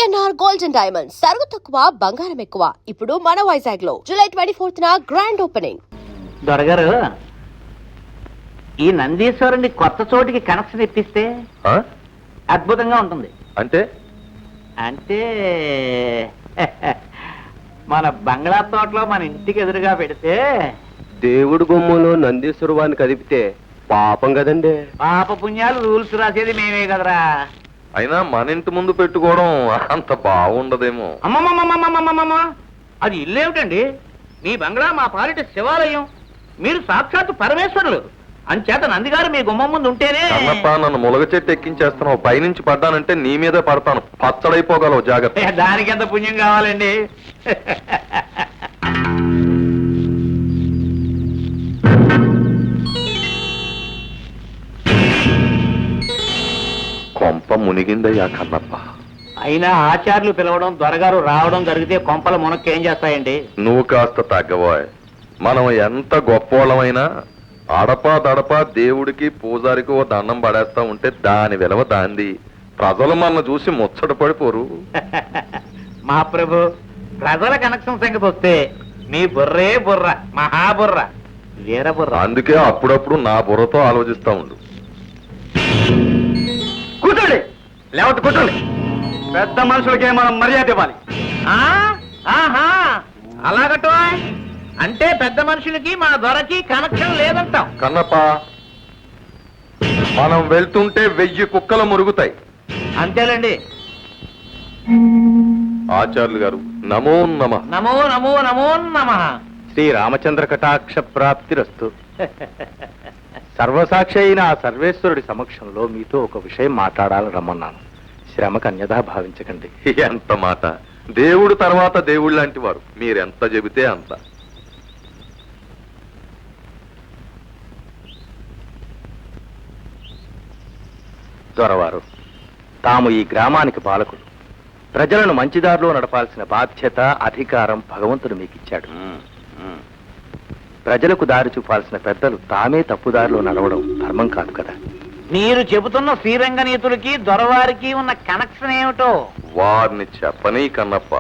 VNR gold and diamonds సరుకు తక్కువ బంగారం ఎక్కువ. ఇప్పుడు మన వైజాగ్ లో జూలై 24న గ్రాండ్ ఓపెనింగ్. దొరగారు, ఈ నందీశ్వరుని కొత్త చోటికి కనెక్షన్ ఇప్పిస్తే అద్భుతంగా ఉంటుంది. అంటే అంటే మన బంగ్లా తోటలో మన ఇంటికి ఎదురుగా పెడితే దేవుడు గుమ్మంలో నందీశ్వరు వారిని కదిపితే పాపం కదండి. పాప పుణ్యాలు రూల్స్ రాసేది మేమే కదరా. అయినా మన ఇంటి ముందు పెట్టుకోవడం అంత బాగుండదేమో. అమ్మమ్మమ్మమ్మమ్మమ్మమ్మ, అది ఇల్లేమిటండి? మీ బంగ్లా మా పాలిట శివాలయం, మీరు సాక్షాత్తు పరమేశ్వరులు. అంచేత నందిగారు మీ గుమ్మం ముందు ఉంటేనే. అన్నప్ప, నన్ను ములగ చెట్టు ఎక్కించేస్తున్నావు. పైనుంచి పడ్డానంటే నీ మీదే పడతాను. పచ్చడైపోగలవు, జాగ్రత్త. దానికి ఎంత పుణ్యం కావాలండి? కొంప మునిగిందయ్యా కన్నప్ప. అయినా ఆచార్యులు పిలవడం, దొరగారు రావడం జరిగితే కొంపల మునక్కేం చేస్తాయండి? నువ్వు కాస్త తగ్గబోయ్. మనం ఎంత గొప్పోళ్ళమైనా అడపా దడపా దేవుడికి పూజారికి ఓ దండం పడేస్తా ఉంటే దాని విలువ దాంది. ప్రజలు మన చూసి ముచ్చట పడిపోరు. మా ప్రభు, ప్రజల కనెక్షన్ సంగతి వస్తే మీ బుర్రే బుర్ర, మహాబుర్ర, వీర బుర్ర. అందుకే అప్పుడప్పుడు నా బుర్రతో ఆలోచిస్తా ఉండు. కూర్చోండి, లేవట్టు కూర్చోండి. పెద్ద మనుషులకే మనం మర్యాద ఇవ్వాలి. అలాగటో అంటే పెద్ద మనుషులకి మా దొరకి కనెక్షన్ లేదంటాం. కన్నప్ప, మనం వెళ్తుంటే 1000 కుక్కలు మురుగుతాయి. అంతేలేండి. ఆచార్యులు గారు, నమో నమ. నమో నమో నమో నమ. శ్రీ రామచంద్ర కటాక్ష ప్రాప్తిరస్తు. సర్వసాక్షి అయిన ఆ సర్వేశ్వరుడి సమక్షంలో మీతో ఒక విషయం మాట్లాడాలని రమ్మన్నాను. శ్రమకు అన్యథా భావించకండి. ఎంత మాట! దేవుడు తర్వాత దేవుడు లాంటి వారు. మీరెంత చెబితే అంత. దొరవారు, తాము ఈ గ్రామానికి పాలకులు. ప్రజలను మంచిదారిలో నడపాల్సిన బాధ్యత, అధికారం భగవంతుడు మీకు ఇచ్చాడు. ప్రజలకు దారి చూపాల్సిన పెద్దలు తామే తప్పుదారిలో నడవడం ధర్మం కాదు కదా. మీరు చెబుతున్న శ్రీరంగనీతులకి దొరవారికి ఉన్న కనెక్షన్ ఏమిటో వారిని చెప్పనీ కన్నప్ప.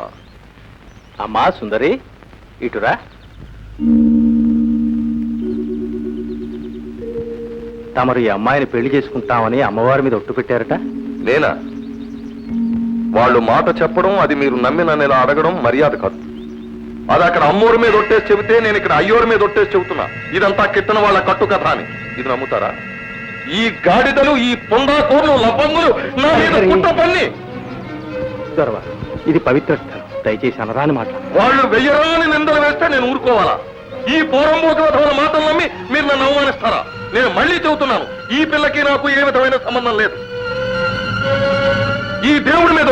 అమ్మా సుందరి, ఇటురా. తమరు ఈ అమ్మాయిని పెళ్లి చేసుకుంటామని అమ్మవారి మీద ఒట్టు పెట్టారట. నేనా? వాళ్ళు మాట చెప్పడం, అది మీరు నమ్మి నన్ను ఇలా అడగడం మర్యాద కాదు. అది అక్కడ అమ్మోరు మీద ఒట్టేసి చెబితే నేను ఇక్కడ అయ్యోరు మీద ఒట్టేసి చెబుతున్నా. ఇదంతా కిట్టన వాళ్ళ కట్టు కథ అని. ఇది నమ్ముతారా? ఈ గాడిదలు, ఈ పొందాకోర్లు, లబ్బంగులు నా మీద కుట్రపన్ని. దొరవారు, ఇది పవిత్ర స్థలం, దయచేసి అనరాని మాట్లాడు. వాళ్ళు వెయ్యరాని నిందలు వేస్తే నేను ఊరుకోవాలా? ఈ పోరంబోకల మాటలు నమ్మి మీరు నన్ను అవమానిస్తారా? నేను మళ్ళీ చెబుతున్నాను, ఈ పిల్లకి నాకు ఏ విధమైన సంబంధం లేదు. ఈ దేవుడి మీద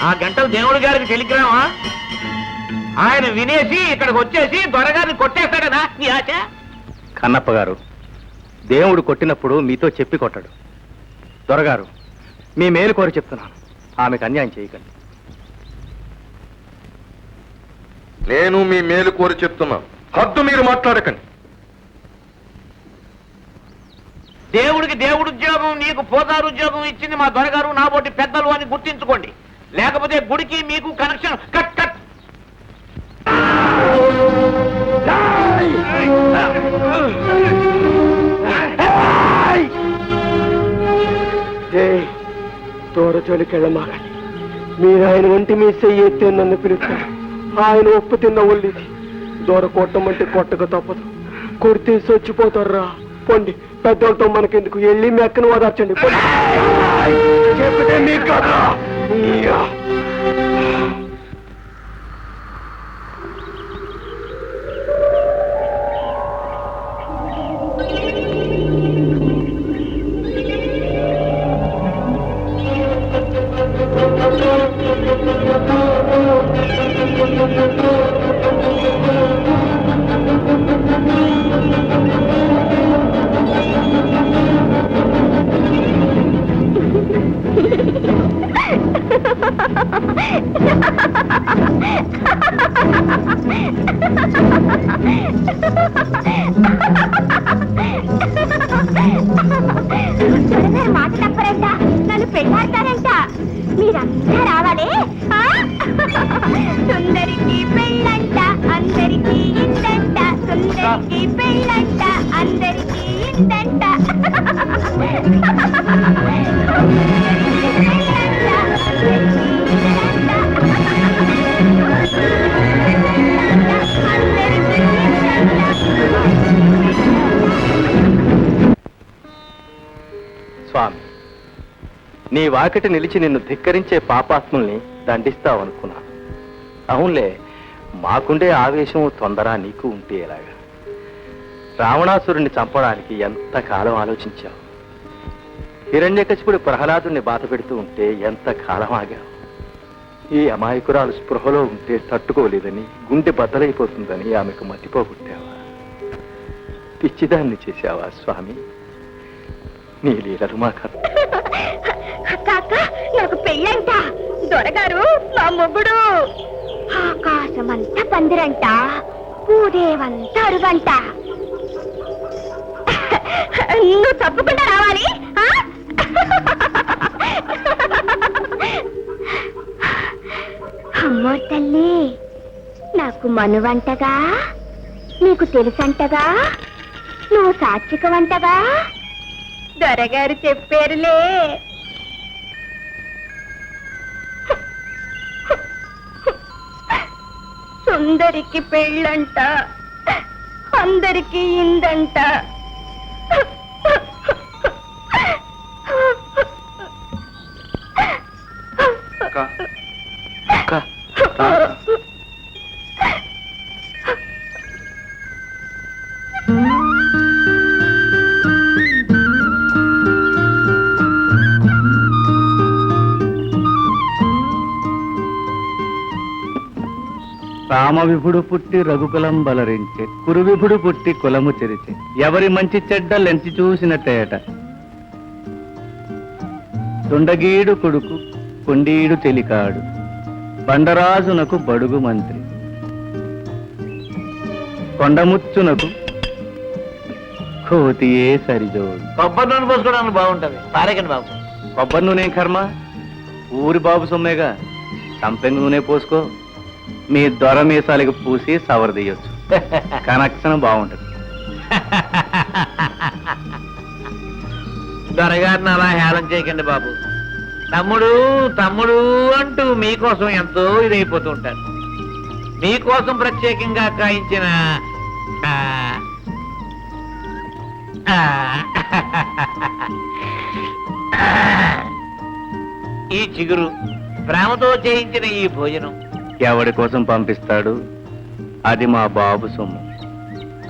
ఆ గంటలు దేవుడి గారికి టెలిగ్రామా? ఆయన వినేసి ఇక్కడికి వచ్చేసి దొరగారిని కొట్టేస్తాడనా నీ ఆశ? కన్నప్ప గారు, దేవుడు కొట్టినప్పుడు మీతో చెప్పి కొట్టాడు. దొరగారు, మీ మేలు కోరి చెప్తున్నాను, ఆమెకు అన్యాయం చేయకండి. నేను మీ మేలు కోరి చెప్తున్నాను, హద్దు మీరు మాట్లాడకండి. దేవుడికి దేవుడు ఉద్యోగం, నీకు పోతారు ఉద్యోగం ఇచ్చింది మా దొరగారు, నా బోటి పెద్దలు అని గుర్తించుకోండి. లేకపోతే గుడికి మీకు కనెక్షన్ కట్ కట్. తోరచోలికెళ్ళమాగండి. మీరు ఆయన ఒంటి మీ చెయ్యి ఎత్తే నన్ను పిలుస్తారు. ఆయన ఉప్పు తిన్న ఒళ్ళిది. దూర కొట్టమంటే కొట్టక తప్పదు. కొడితే చచ్చిపోతారా. పొండి, పెద్దలతో మనకెందుకు, వెళ్ళి మెక్కను ఓదార్చండి. చెప్తే మీకు కదా. మాట తప్పరంట, నన్ను పెళ్ళాడతారంట. మీరంతా రావాలి. సుందరికి పెళ్ళంట, అందరికీ ఇందంట. సుందరికి పెళ్ళంట, అందరికీ ఇందంట. స్వామి, నీ వాకిటి నిలిచి నిన్ను ధిక్కరించే పాపాత్ముల్ని దండిస్తావనుకున్నా. అవునులే, మాకుండే ఆవేశం తొందర నీకు ఉంటే ఎలాగా? రావణాసురుణ్ణి చంపడానికి ఎంత కాలం ఆలోచించావు? హిరణ్యకశిపుడు ప్రహ్లాదుని బాధ పెడుతూ ఉంటే ఎంత కాలం ఆగావు? ఈ అమాయకురాలు స్పృహలో ఉంటే తట్టుకోలేదని, గుండె బద్దలైపోతుందని ఆమెకు మతిపోగొట్టావా? పిచ్చిదాన్ని చేశావా స్వామి? నీ లీలలు మాకు కాక నాకు పెళ్ళంట. దొరగారు నా మొగుడు. ఆకాశమంతా పందిరంట, పూదేవంతా అరుగంట. నువ్వు తప్పకుండా రావాలి. అమ్మో తల్లి, నాకు మనువంటగా, నీకు తెలుసంటగా, నువ్వు సాత్వికవంటగా దొరగారు చెప్పారులే. సుందరికి పెళ్ళంట, అందరికీ ఇందంట. రామవిభుడు పుట్టి రఘుకులం బలరించే, కురువిభుడు పుట్టి కులము చెరిచే, ఎవరి మంచి చెడ్డ లెంచి చూసినట్టేట. తుండగీడు కొడుకు కొండీడు చెలికాడు, బండరాజునకు బడుగు మంత్రి, కొండముచ్చునకు కోతియే సరిజోడు. కొబ్బరి నూనె పోసుకోవడానికి బాగుంటది. పారేకండి బాబు. కొబ్బరి నూనె కర్మ, ఊరి బాబు సొమ్మేగా. సంపెంగ నూనె పోసుకో, మీ దొర మీసాలకు పూసి సవరదీయొచ్చు. కనెక్షన్ బాగుంటది. దొరగారిని అలా హేళన చేయకండి బాబు. తమ్ముడు తమ్ముడు అంటూ మీకోసం ఎంతో ఇదైపోతూ ఉంటారు. మీకోసం ప్రత్యేకంగా కాయించిన ఈ చిగురు, ప్రేమతో చేయించిన ఈ భోజనం ఎవడి కోసం పంపిస్తాడు? అది మా బాబు సొమ్ము.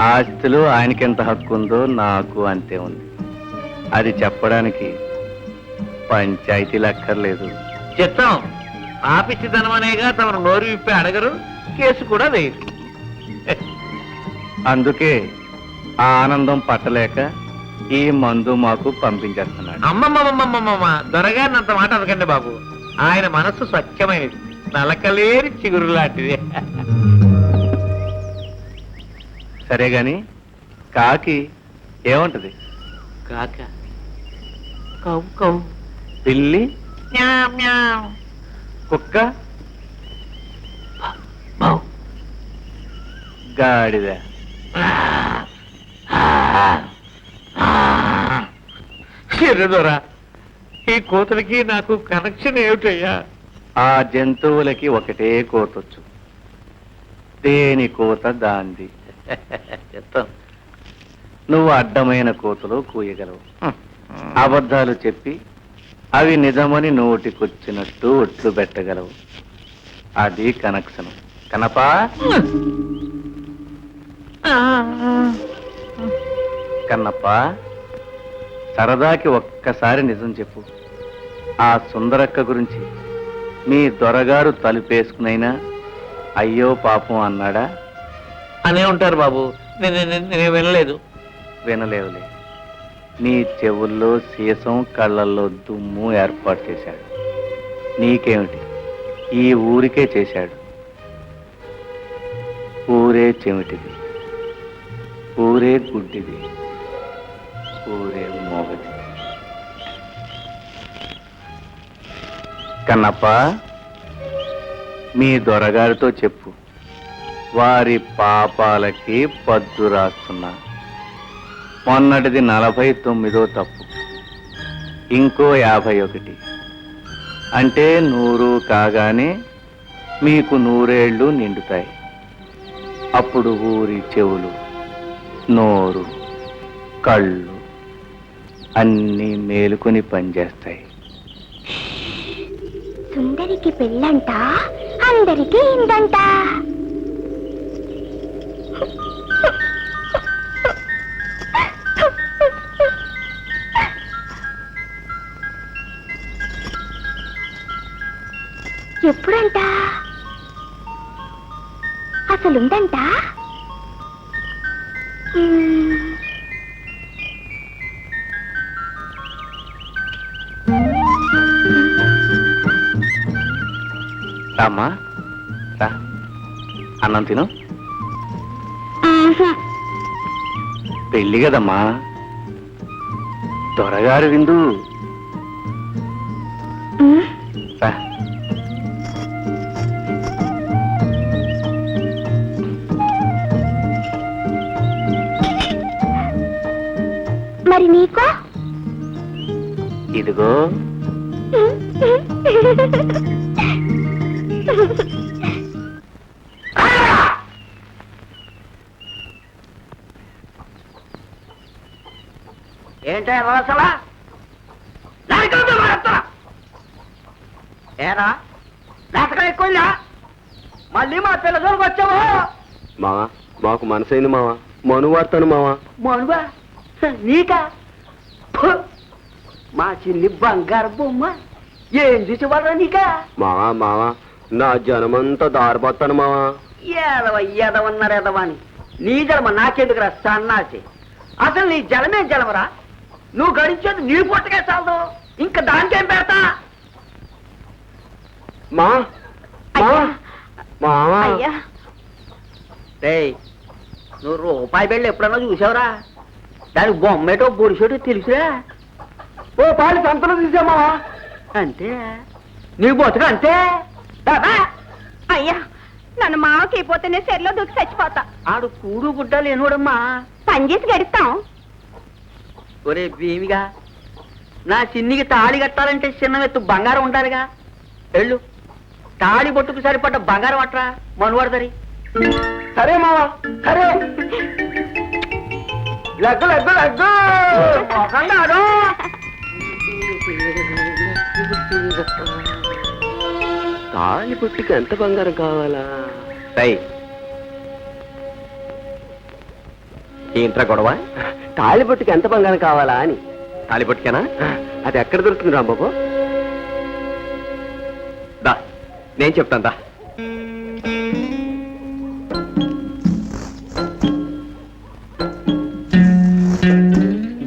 ఆస్తిలో ఆయనకెంత హక్కు ఉందో నాకు అంతే ఉంది. అది చెప్పడానికి పంచాయతీలు అక్కర్లేదు. చిత్తం. ఆపిచ్చితనమనేగా తమను నోరు విప్పి అడగరు, కేసు కూడా వేయరు. అందుకే ఆ ఆనందం పట్టలేక ఈ మందు మాకు పంపించేస్తున్నాడు. అమ్మమ్మమ్మమ్మమ్మ, దొరగారిని అంత మాట అనకండి బాబు. ఆయన మనస్సు స్వచ్ఛమైనది, నలకలేని చిగురు లాంటిది. సరే గాని కాకి ఏమంటది? కాక కౌ కౌ, పిల్లి, మ్యావ్ మ్యావ్, కుక్క, మౌ, గాడిద. ఎర్రదొర, ఈ కోతలకి నాకు కనెక్షన్ ఏమిటయ్యా? ఆ జంతువులకి ఒకటే కోతొచ్చు. దేని కోత దాంది. చెప్తాం. నువ్వు అడ్డమైన కోతలు కూయగలవు. అబద్ధాలు చెప్పి అవి నిజమని నోటికొచ్చినట్టు ఒట్లు పెట్టగలవు. అది కనెక్షన్. కనపా, కన్నప్ప, సరదాకి ఒక్కసారి నిజం చెప్పు. ఆ సుందరక్క గురించి మీ దొరగారు తలుపేసుకునైనా అయ్యో పాపం అన్నాడా? అనే ఉంటారు బాబు. నేను వినలేదు. వినలేవులే. నీ చెవుల్లో సీసం, కళ్ళల్లో దుమ్ము ఏర్పాటు చేశాడు. నీకేమిటి? ఈ ఊరికే చేశాడు. ఊరే చెమిటిది, ఊరే గుడ్డిది, ఊరే మోగది. కన్నప్ప, మీ దొరగారితో చెప్పు, వారి పాపాలకి పద్దు రాస్తున్నా. మొన్నటిది 49వ తప్పు, ఇంకో 51, అంటే 100 కాగానే మీకు 100 ఏళ్ళు నిండుతాయి. అప్పుడు ఊరి చెవులు, నోరు, కళ్ళు అన్నీ మేలుకొని పనిచేస్తాయి. సుందరికి పెళ్ళంట, అందరికి ఇందంట. ఎప్పుడంట? అసలుందంట? రామ్మా, రా, అన్నం తిను. పెళ్ళి కదమ్మా, దొరగారు విందు. రా. మరి నీకో? ఇదిగో. ఏంటే అసలా ఏరా నాటకం ఎక్కువ మళ్ళీ మా పిల్లలకు వచ్చావు. మావా, మాకు మనసైంది మావా, మను వాడతాను మావా. మనువా నీకా? ఫు! మా చిన్ని బంగారు బొమ్మ ఏం చూసేవాళ్ళ నీకా? మావా మావా, నా జనమంతా దారిపోతాను మావా. ఎదవన్నారు ఎదవని నీ జలమ నాకెందుకురా సన్నాసి? అసలు నీ జలమే జలమరా? నువ్వు గడించేది నీ పుట్టకే చాలదు, ఇంకా దానికేం పెడతా? మా మావా, రేయ్, నువ్వు రూపాయి బిళ్ళ ఎప్పుడన్నా చూసావురా? దానికి బొమ్మేటో బొడిసేటో తెలుసురా? ఓ పాలి సంతలో తీసామా? అంతే, నీ బతుకు అంతే. దాదా అయ్యా, నన్ను మామకి అయిపోతేనే సెర్లో దూకి చచ్చిపోతా. ఆడు కూడు గుడ్డ లేనోడమ్మా. పని చేసి గడుస్తాం. ఒరే భీమిగా, నా చిన్నికి తాళి కట్టాలంటే చిన్న ఎత్తు బంగారం ఉండాలిగా. వెళ్ళు, తాళి బొట్టుకు సరిపడ్డ బంగారం అట్రా మనువాడదరి. సరే మావా, సరే. లగ్గు లగ్గు లగ్గు. ఒకన్నాడు. తాళి పుట్టికి ఎంత బంగారం కావాలా? ఏంట్రా గొడవ? తాళి పుట్టికి ఎంత బంగారం కావాలా అని. తాళి పట్టుకేనా? అది ఎక్కడ దొరుకుతుంది రాంబాబు? దా, నేను చెప్తాను దా.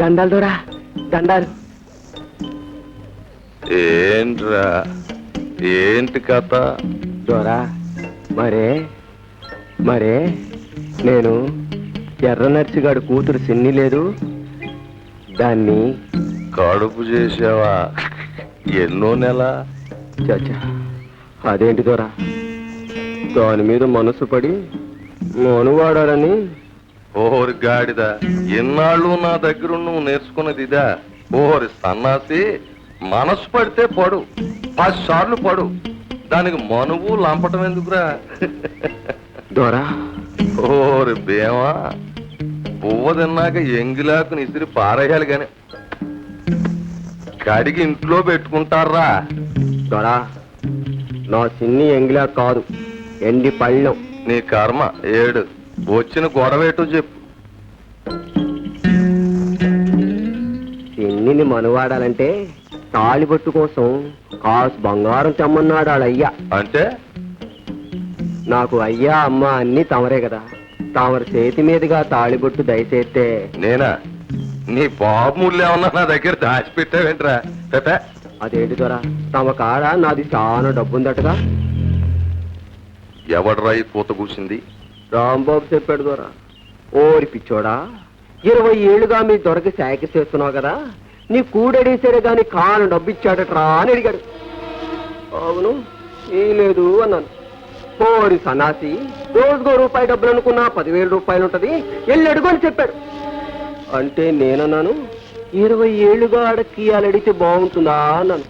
దండాలు దూరా, దండాలు. ఏంట్రా, ఏంటి కథ? దూరా, మరే మరే నేను ఎర్ర నర్సిగాడు కూతురు సిన్ని లేదు, దాన్ని కడుపు చేసావా? ఎన్నో నెల? చచ్చా, అదేంటి దొరా, దాని మీద మనసు పడి మనువాడాలని. ఓరి గాడిద, ఎన్నాళ్ళు నా దగ్గర నువ్వు నేర్చుకున్నది ఇదా? ఓరి సన్నాసి, మనసు పడితే పడు, 10 సార్లు పడు, దానికి మనువు లంపటం ఎందుకురా? దొరా, ఓరి బేమా, పువ్వ తిన్నాక ఎంగిలాకుని ఇసిరి పారేయాలి గాని కడిగి ఇంట్లో పెట్టుకుంటారా? దొరా, నా సిన్ని ఎంగిలా కాదు, ఎండి పళ్ళం. నీ కర్మ ఏడు. వచ్చిన గొడవేటో చెప్పు. సిన్నిని మనువాడాలంటే తాళిబొట్టు కోసం కాసు బంగారం తెమ్మన్నాడు వాళ్ళయ్యా. అంటే నాకు అయ్యా అమ్మ అన్ని తమరే కదా, తమరి చేతి మీదుగా తాళిబొట్టు దయచేస్తే. నేనా? నీ బాబు ముళ్ళు ఏమన్నా నా దగ్గర దాచిపెట్టావేంట్రా? అదేంటి దొరా, తమ కాడ నాది చాలా డబ్బుందటగా. ఎవడ్రా ఈ కూత కూసింది? రాంబాబు చెప్పాడు దొర. ఓరి పిచ్చోడా, 20 ఏళ్ళుగా మీ దొరకి శాఖ చేస్తున్నావు కదా, నీ కూడడేసారే గాని కాను డబ్బు ఇచ్చాడట్రా అని అడిగాడు. అవును, ఏం లేదు అన్నాను. ఓరి సన్నాసి, రోజుకో రూపాయి డబ్బులు అనుకున్నా 10,000 రూపాయలు ఉంటది, వెళ్ళి అడుగు అని చెప్పాడు. అంటే నేనన్నాను, 20 ఏళ్ళుగా అడక్కి ఇవాళ అడిగితే బాగుంటుందా అన్నాను.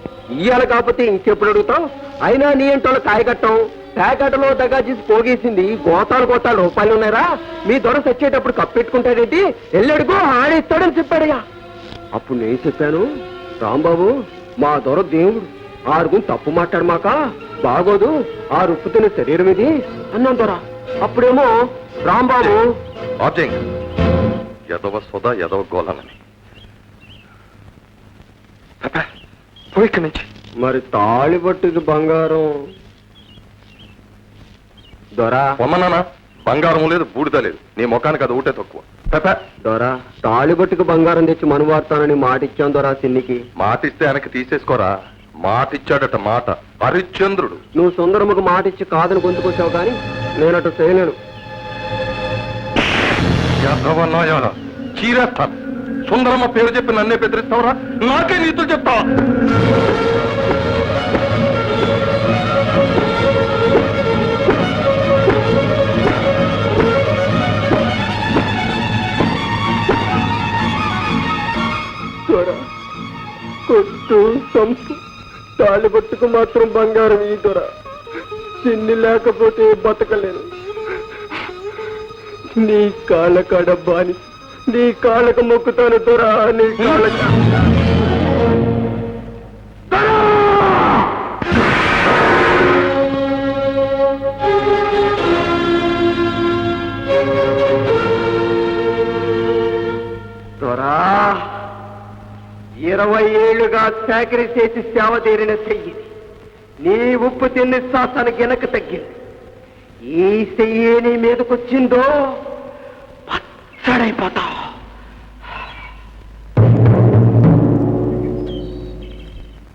ఇవాళ కాకపోతే ఇంకెప్పుడు అడుగుతావు? అయినా నీ ఇంట్లో కాయకట్టం ప్యాకెట్లో దగ్గర చేసి పోగేసింది గోతాలు రూపాయలు ఉన్నాయరా, మీ దొర తెచ్చేటప్పుడు కప్పెట్టుకుంటాడేంటి, వెళ్ళడుగు ఆడిస్తాడని చెప్పాడయ్యా. అప్పుడు నేను చెప్పాను, రాంబాబు మా దొర దేవుడు, ఆరుగుని తప్పు మాట్లాడమాక బాగోదు, ఆ రుప్పుతున్న శరీరం ఇది అన్నాం దొర. అప్పుడేమో రాంబాబు ఆబ్జెంగ్ ఎదవ సొద ఎదవ గోలనని పోయి ఇక్కడి నుంచి. మరి తాళిబట్టుకి బంగారం దొరా పొమ్మన్నానా? బంగారం లేదు, బూడిద లేదు, నీ ముఖానికి అది ఒకటే తక్కువ. దొరా తాళిబట్టుకు బంగారం తెచ్చి మనువార్తానని మాట ఇచ్చాను దొరా సిన్నికి. మాటిస్తే వెనక్కి తీసేసుకోరా. మాటిచ్చాడట మాట, హరిశ్చంద్రుడు. నువ్వు సుందరమ్మకు మాట ఇచ్చి కాదని గొంతుకొచ్చావు కానీ నేనటు చేయలేను. చీరేస్తాను. సుందరమ్మ పేరు చెప్పి నన్నే బెదిరిస్తావురా? నాకే నీతులు చెప్తావా? కొట్టు సంపు తాళిబట్టుకు మాత్రం బంగారం ఈ దొర, చిన్ని లేకపోతే బతకలేను. నీ కాళ్ళ కాడ బాని, నీ కాళ్ళకు మొక్కుతాను దొర, నీ కాళ్ళ దొరా. 20 ఏళ్లుగా చాకరీ చేసి సేవ తీరిన చెయ్యి నీ ఉప్పు తిన్ని శ్వాసానికి వెనక్కి తగ్గింది. ఈ చెయ్యి నీ మీదకొచ్చిందో పచ్చడైపోతావు.